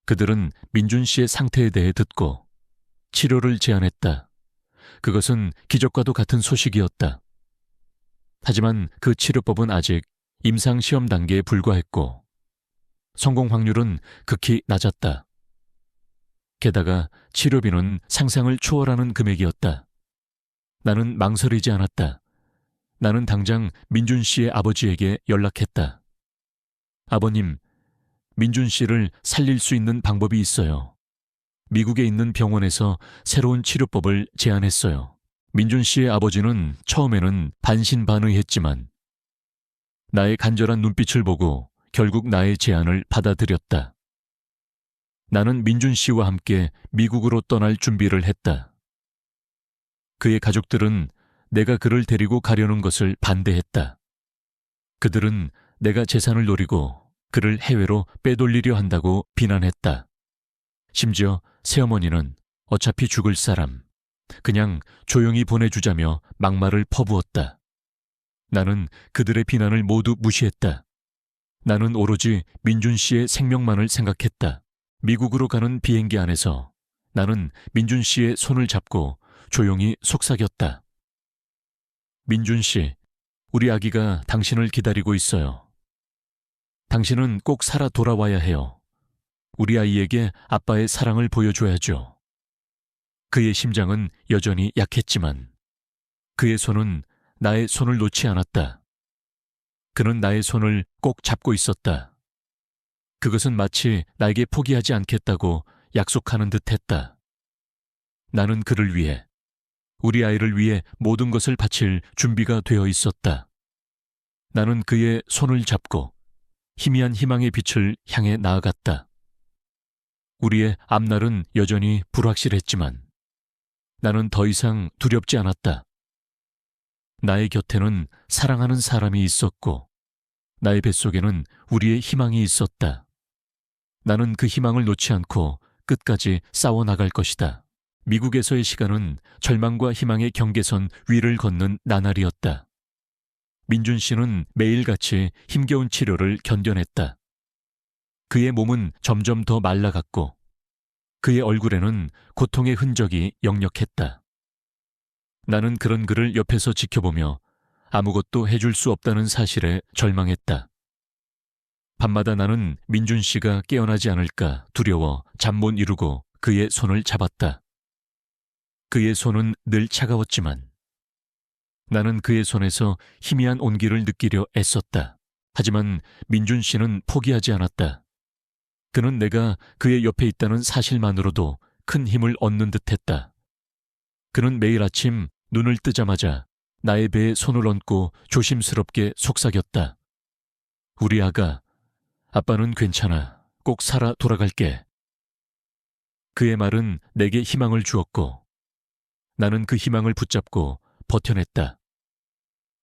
그들은 민준 씨의 상태에 대해 듣고 치료를 제안했다. 그것은 기적과도 같은 소식이었다. 하지만 그 치료법은 아직 임상시험 단계에 불과했고 성공 확률은 극히 낮았다. 게다가 치료비는 상상을 초월하는 금액이었다. 나는 망설이지 않았다. 나는 당장 민준 씨의 아버지에게 연락했다. 아버님, 민준 씨를 살릴 수 있는 방법이 있어요. 미국에 있는 병원에서 새로운 치료법을 제안했어요. 민준 씨의 아버지는 처음에는 반신반의했지만 나의 간절한 눈빛을 보고 결국 나의 제안을 받아들였다. 나는 민준 씨와 함께 미국으로 떠날 준비를 했다. 그의 가족들은 내가 그를 데리고 가려는 것을 반대했다. 그들은 내가 재산을 노리고 그를 해외로 빼돌리려 한다고 비난했다. 심지어 새어머니는 어차피 죽을 사람, 그냥 조용히 보내주자며 막말을 퍼부었다. 나는 그들의 비난을 모두 무시했다. 나는 오로지 민준 씨의 생명만을 생각했다. 미국으로 가는 비행기 안에서 나는 민준 씨의 손을 잡고 조용히 속삭였다. 민준 씨, 우리 아기가 당신을 기다리고 있어요. 당신은 꼭 살아 돌아와야 해요. 우리 아이에게 아빠의 사랑을 보여줘야죠. 그의 심장은 여전히 약했지만 그의 손은 나의 손을 놓지 않았다. 그는 나의 손을 꼭 잡고 있었다. 그것은 마치 나에게 포기하지 않겠다고 약속하는 듯 했다. 나는 그를 위해, 우리 아이를 위해 모든 것을 바칠 준비가 되어 있었다. 나는 그의 손을 잡고 희미한 희망의 빛을 향해 나아갔다. 우리의 앞날은 여전히 불확실했지만 나는 더 이상 두렵지 않았다. 나의 곁에는 사랑하는 사람이 있었고 나의 뱃속에는 우리의 희망이 있었다. 나는 그 희망을 놓지 않고 끝까지 싸워나갈 것이다. 미국에서의 시간은 절망과 희망의 경계선 위를 걷는 나날이었다. 민준 씨는 매일같이 힘겨운 치료를 견뎌냈다. 그의 몸은 점점 더 말라갔고 그의 얼굴에는 고통의 흔적이 역력했다. 나는 그런 그를 옆에서 지켜보며 아무것도 해줄 수 없다는 사실에 절망했다. 밤마다 나는 민준 씨가 깨어나지 않을까 두려워 잠 못 이루고 그의 손을 잡았다. 그의 손은 늘 차가웠지만 나는 그의 손에서 희미한 온기를 느끼려 애썼다. 하지만 민준 씨는 포기하지 않았다. 그는 내가 그의 옆에 있다는 사실만으로도 큰 힘을 얻는 듯했다. 그는 매일 아침 눈을 뜨자마자 나의 배에 손을 얹고 조심스럽게 속삭였다. 우리 아가, 아빠는 괜찮아. 꼭 살아 돌아갈게. 그의 말은 내게 희망을 주었고 나는 그 희망을 붙잡고 버텨냈다.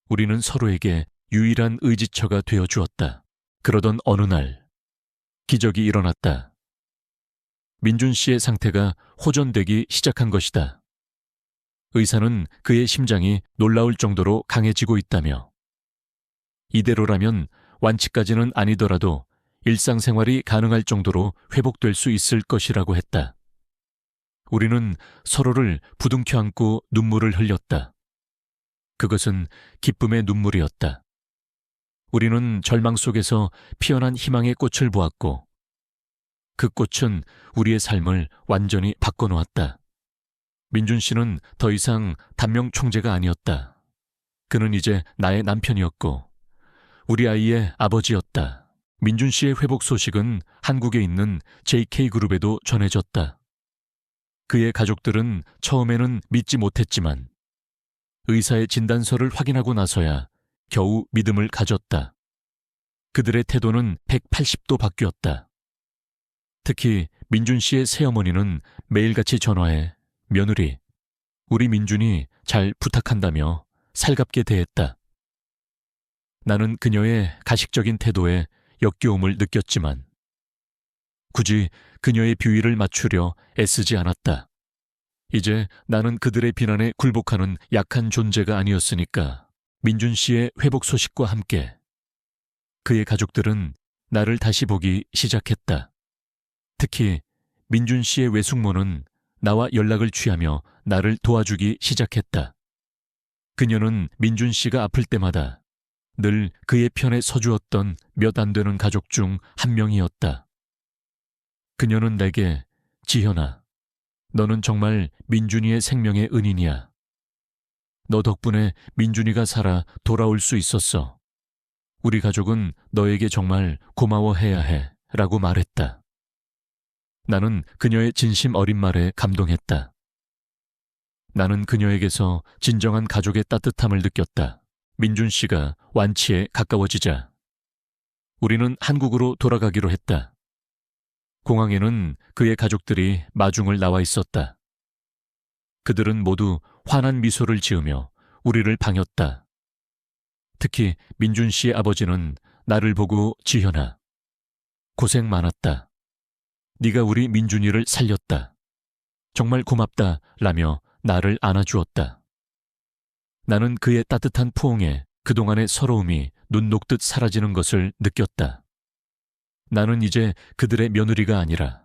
우리는 서로에게 유일한 의지처가 되어 주었다. 그러던 어느 날 기적이 일어났다. 민준 씨의 상태가 호전되기 시작한 것이다. 의사는 그의 심장이 놀라울 정도로 강해지고 있다며 이대로라면 완치까지는 아니더라도 일상생활이 가능할 정도로 회복될 수 있을 것이라고 했다. 우리는 서로를 부둥켜 안고 눈물을 흘렸다. 그것은 기쁨의 눈물이었다. 우리는 절망 속에서 피어난 희망의 꽃을 보았고 그 꽃은 우리의 삶을 완전히 바꿔놓았다. 민준 씨는 더 이상 단명 총재가 아니었다. 그는 이제 나의 남편이었고 우리 아이의 아버지였다. 민준 씨의 회복 소식은 한국에 있는 JK그룹에도 전해졌다. 그의 가족들은 처음에는 믿지 못했지만 의사의 진단서를 확인하고 나서야 겨우 믿음을 가졌다. 그들의 태도는 180도 바뀌었다. 특히 민준 씨의 새어머니는 매일같이 전화해 며느리, 우리 민준이 잘 부탁한다며 살갑게 대했다. 나는 그녀의 가식적인 태도에 역겨움을 느꼈지만 굳이 그녀의 비위를 맞추려 애쓰지 않았다. 이제 나는 그들의 비난에 굴복하는 약한 존재가 아니었으니까 민준 씨의 회복 소식과 함께 그의 가족들은 나를 다시 보기 시작했다. 특히 민준 씨의 외숙모는 나와 연락을 취하며 나를 도와주기 시작했다. 그녀는 민준 씨가 아플 때마다 늘 그의 편에 서주었던 몇 안 되는 가족 중 한 명이었다. 그녀는 내게 지현아, 너는 정말 민준이의 생명의 은인이야. 너 덕분에 민준이가 살아 돌아올 수 있었어. 우리 가족은 너에게 정말 고마워해야 해 라고 말했다. 나는 그녀의 진심 어린 말에 감동했다. 나는 그녀에게서 진정한 가족의 따뜻함을 느꼈다. 민준 씨가 완치에 가까워지자 우리는 한국으로 돌아가기로 했다. 공항에는 그의 가족들이 마중을 나와 있었다. 그들은 모두 환한 미소를 지으며 우리를 반겼다. 특히 민준 씨의 아버지는 나를 보고 지현아, 고생 많았다. 네가 우리 민준이를 살렸다. 정말 고맙다 라며 나를 안아주었다. 나는 그의 따뜻한 포옹에 그동안의 서러움이 눈 녹듯 사라지는 것을 느꼈다. 나는 이제 그들의 며느리가 아니라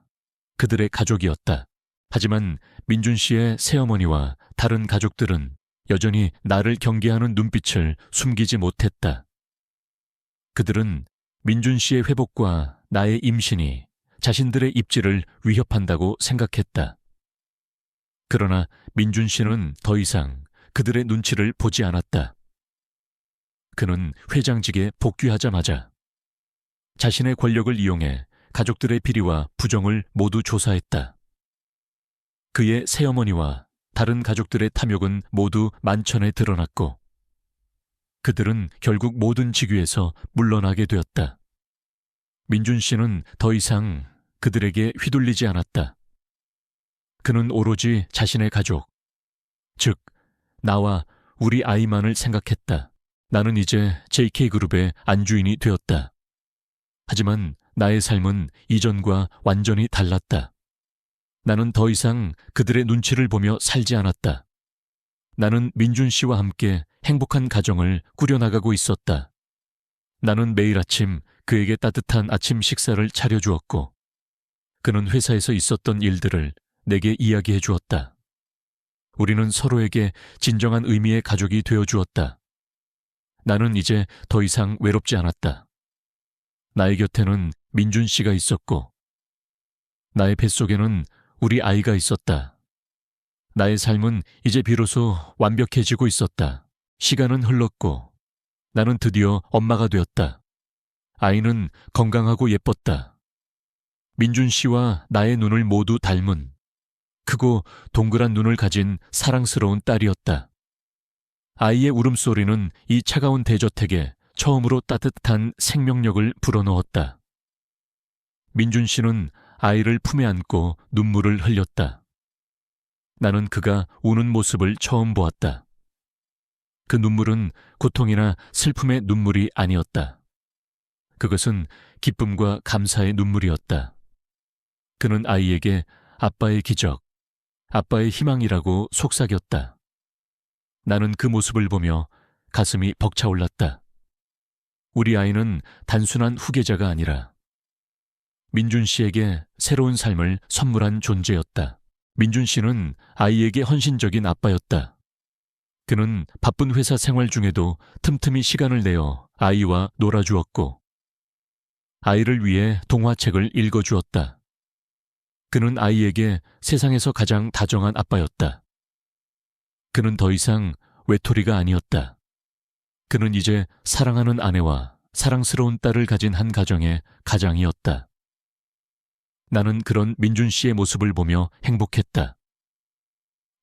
그들의 가족이었다. 하지만 민준 씨의 새어머니와 다른 가족들은 여전히 나를 경계하는 눈빛을 숨기지 못했다. 그들은 민준 씨의 회복과 나의 임신이 자신들의 입지를 위협한다고 생각했다. 그러나 민준 씨는 더 이상 그들의 눈치를 보지 않았다. 그는 회장직에 복귀하자마자 자신의 권력을 이용해 가족들의 비리와 부정을 모두 조사했다. 그의 새어머니와 다른 가족들의 탐욕은 모두 만천에 드러났고 그들은 결국 모든 직위에서 물러나게 되었다. 민준 씨는 더 이상 그들에게 휘둘리지 않았다. 그는 오로지 자신의 가족, 즉 나와 우리 아이만을 생각했다. 나는 이제 JK그룹의 안주인이 되었다. 하지만 나의 삶은 이전과 완전히 달랐다. 나는 더 이상 그들의 눈치를 보며 살지 않았다. 나는 민준 씨와 함께 행복한 가정을 꾸려나가고 있었다. 나는 매일 아침 그에게 따뜻한 아침 식사를 차려주었고 그는 회사에서 있었던 일들을 내게 이야기해 주었다. 우리는 서로에게 진정한 의미의 가족이 되어 주었다. 나는 이제 더 이상 외롭지 않았다. 나의 곁에는 민준 씨가 있었고 나의 뱃속에는 우리 아이가 있었다. 나의 삶은 이제 비로소 완벽해지고 있었다. 시간은 흘렀고 나는 드디어 엄마가 되었다. 아이는 건강하고 예뻤다. 민준 씨와 나의 눈을 모두 닮은 크고 동그란 눈을 가진 사랑스러운 딸이었다. 아이의 울음소리는 이 차가운 대저택에 처음으로 따뜻한 생명력을 불어넣었다. 민준 씨는 아이를 품에 안고 눈물을 흘렸다. 나는 그가 우는 모습을 처음 보았다. 그 눈물은 고통이나 슬픔의 눈물이 아니었다. 그것은 기쁨과 감사의 눈물이었다. 그는 아이에게 아빠의 기적, 아빠의 희망이라고 속삭였다. 나는 그 모습을 보며 가슴이 벅차올랐다. 우리 아이는 단순한 후계자가 아니라 민준 씨에게 새로운 삶을 선물한 존재였다. 민준 씨는 아이에게 헌신적인 아빠였다. 그는 바쁜 회사 생활 중에도 틈틈이 시간을 내어 아이와 놀아주었고 아이를 위해 동화책을 읽어주었다. 그는 아이에게 세상에서 가장 다정한 아빠였다. 그는 더 이상 외톨이가 아니었다. 그는 이제 사랑하는 아내와 사랑스러운 딸을 가진 한 가정의 가장이었다. 나는 그런 민준 씨의 모습을 보며 행복했다.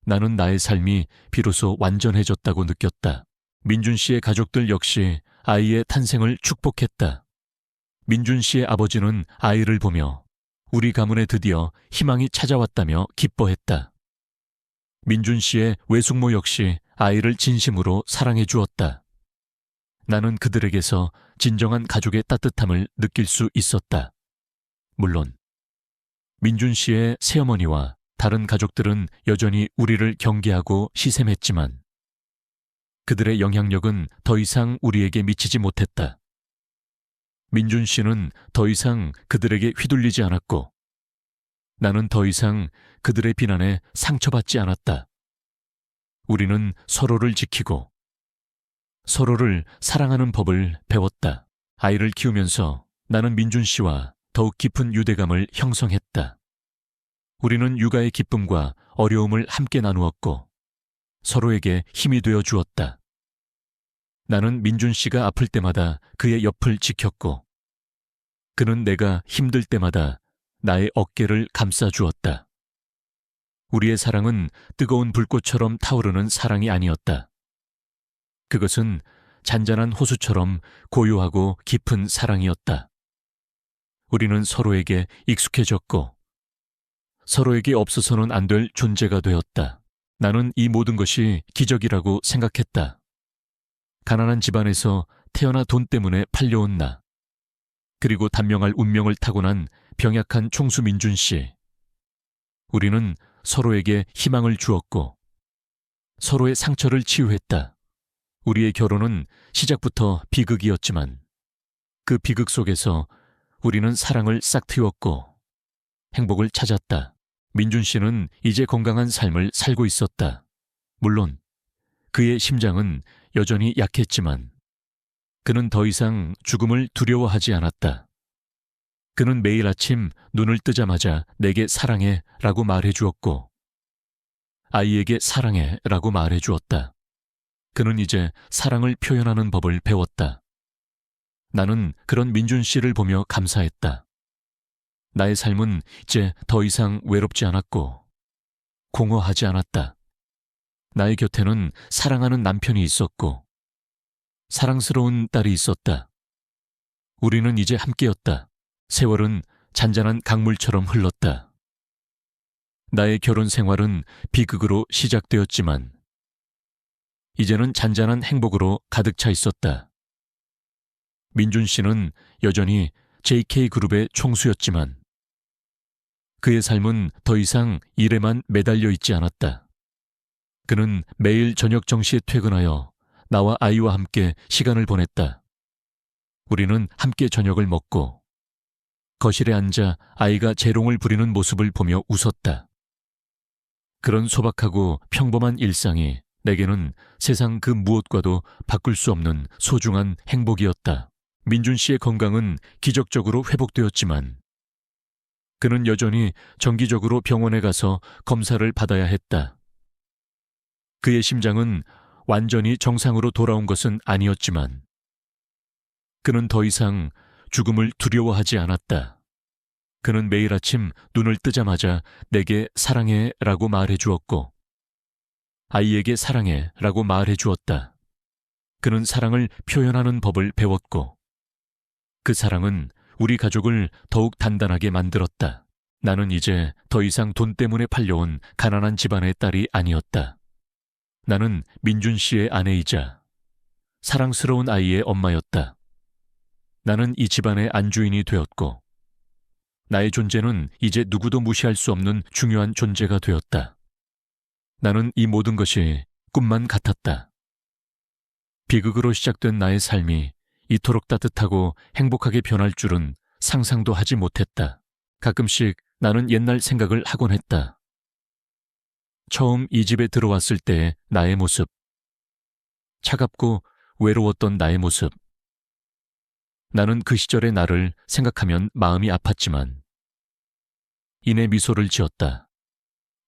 나는 나의 삶이 비로소 완전해졌다고 느꼈다. 민준 씨의 가족들 역시 아이의 탄생을 축복했다. 민준 씨의 아버지는 아이를 보며 우리 가문에 드디어 희망이 찾아왔다며 기뻐했다. 민준 씨의 외숙모 역시 아이를 진심으로 사랑해 주었다. 나는 그들에게서 진정한 가족의 따뜻함을 느낄 수 있었다. 물론 민준 씨의 새어머니와 다른 가족들은 여전히 우리를 경계하고 시샘했지만 그들의 영향력은 더 이상 우리에게 미치지 못했다. 민준 씨는 더 이상 그들에게 휘둘리지 않았고 나는 더 이상 그들의 비난에 상처받지 않았다. 우리는 서로를 지키고 서로를 사랑하는 법을 배웠다. 아이를 키우면서 나는 민준 씨와 더욱 깊은 유대감을 형성했다. 우리는 육아의 기쁨과 어려움을 함께 나누었고 서로에게 힘이 되어 주었다. 나는 민준 씨가 아플 때마다 그의 옆을 지켰고 그는 내가 힘들 때마다 나의 어깨를 감싸 주었다. 우리의 사랑은 뜨거운 불꽃처럼 타오르는 사랑이 아니었다. 그것은 잔잔한 호수처럼 고요하고 깊은 사랑이었다. 우리는 서로에게 익숙해졌고 서로에게 없어서는 안 될 존재가 되었다. 나는 이 모든 것이 기적이라고 생각했다. 가난한 집안에서 태어나 돈 때문에 팔려온 나, 그리고 단명할 운명을 타고난 병약한 총수 민준 씨. 우리는 서로에게 희망을 주었고 서로의 상처를 치유했다. 우리의 결혼은 시작부터 비극이었지만 그 비극 속에서 우리는 사랑을 싹틔웠고 행복을 찾았다. 민준 씨는 이제 건강한 삶을 살고 있었다. 물론 그의 심장은 여전히 약했지만 그는 더 이상 죽음을 두려워하지 않았다. 그는 매일 아침 눈을 뜨자마자 내게 사랑해 라고 말해 주었고 아이에게 사랑해 라고 말해 주었다. 그는 이제 사랑을 표현하는 법을 배웠다. 나는 그런 민준 씨를 보며 감사했다. 나의 삶은 이제 더 이상 외롭지 않았고 공허하지 않았다. 나의 곁에는 사랑하는 남편이 있었고 사랑스러운 딸이 있었다. 우리는 이제 함께였다. 세월은 잔잔한 강물처럼 흘렀다. 나의 결혼 생활은 비극으로 시작되었지만 이제는 잔잔한 행복으로 가득 차 있었다. 민준 씨는 여전히 JK그룹의 총수였지만 그의 삶은 더 이상 일에만 매달려 있지 않았다. 그는 매일 저녁 정시에 퇴근하여 나와 아이와 함께 시간을 보냈다. 우리는 함께 저녁을 먹고 거실에 앉아 아이가 재롱을 부리는 모습을 보며 웃었다. 그런 소박하고 평범한 일상이 내게는 세상 그 무엇과도 바꿀 수 없는 소중한 행복이었다. 민준 씨의 건강은 기적적으로 회복되었지만 그는 여전히 정기적으로 병원에 가서 검사를 받아야 했다. 그의 심장은 완전히 정상으로 돌아온 것은 아니었지만 그는 더 이상 죽음을 두려워하지 않았다. 그는 매일 아침 눈을 뜨자마자 내게 사랑해 라고 말해 주었고 아이에게 사랑해 라고 말해 주었다. 그는 사랑을 표현하는 법을 배웠고 그 사랑은 우리 가족을 더욱 단단하게 만들었다. 나는 이제 더 이상 돈 때문에 팔려온 가난한 집안의 딸이 아니었다. 나는 민준 씨의 아내이자 사랑스러운 아이의 엄마였다. 나는 이 집안의 안주인이 되었고 나의 존재는 이제 누구도 무시할 수 없는 중요한 존재가 되었다. 나는 이 모든 것이 꿈만 같았다. 비극으로 시작된 나의 삶이 이토록 따뜻하고 행복하게 변할 줄은 상상도 하지 못했다. 가끔씩 나는 옛날 생각을 하곤 했다. 처음 이 집에 들어왔을 때의 나의 모습, 차갑고 외로웠던 나의 모습. 나는 그 시절의 나를 생각하면 마음이 아팠지만 이내 미소를 지었다.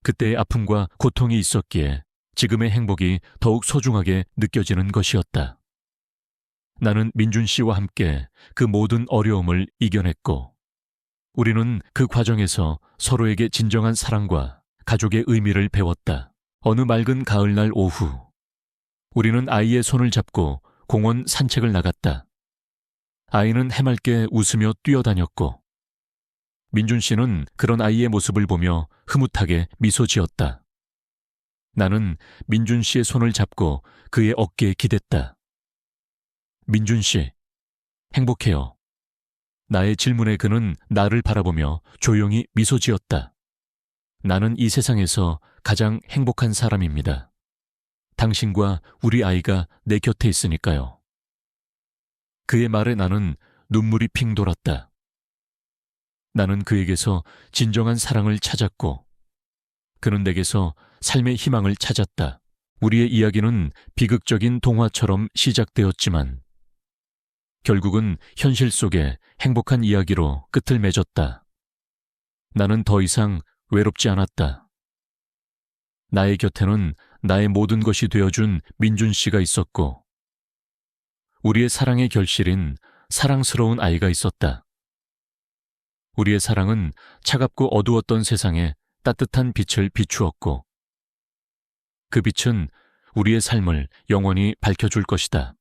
그때의 아픔과 고통이 있었기에 지금의 행복이 더욱 소중하게 느껴지는 것이었다. 나는 민준 씨와 함께 그 모든 어려움을 이겨냈고 우리는 그 과정에서 서로에게 진정한 사랑과 가족의 의미를 배웠다. 어느 맑은 가을날 오후 우리는 아이의 손을 잡고 공원 산책을 나갔다. 아이는 해맑게 웃으며 뛰어다녔고 민준 씨는 그런 아이의 모습을 보며 흐뭇하게 미소 지었다. 나는 민준 씨의 손을 잡고 그의 어깨에 기댔다. 민준 씨, 행복해요. 나의 질문에 그는 나를 바라보며 조용히 미소 지었다. 나는 이 세상에서 가장 행복한 사람입니다. 당신과 우리 아이가 내 곁에 있으니까요. 그의 말에 나는 눈물이 핑 돌았다. 나는 그에게서 진정한 사랑을 찾았고 그는 내게서 삶의 희망을 찾았다. 우리의 이야기는 비극적인 동화처럼 시작되었지만 결국은 현실 속에 행복한 이야기로 끝을 맺었다. 나는 더 이상 외롭지 않았다. 나의 곁에는 나의 모든 것이 되어준 민준 씨가 있었고 우리의 사랑의 결실인 사랑스러운 아이가 있었다. 우리의 사랑은 차갑고 어두웠던 세상에 따뜻한 빛을 비추었고 그 빛은 우리의 삶을 영원히 밝혀줄 것이다.